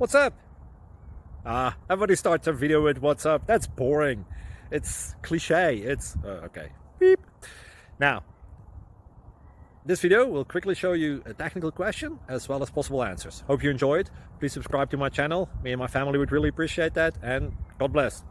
What's up? Everybody starts a video with what's up. That's boring. It's cliche. It's okay. Beep. Now, this video will quickly show you a technical question as well as possible answers. Hope you enjoyed. Please subscribe to my channel. Me and my family would really appreciate that, and God bless.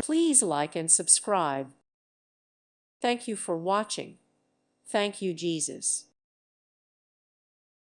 Please like and subscribe. Thank you for watching. Thank you, Jesus.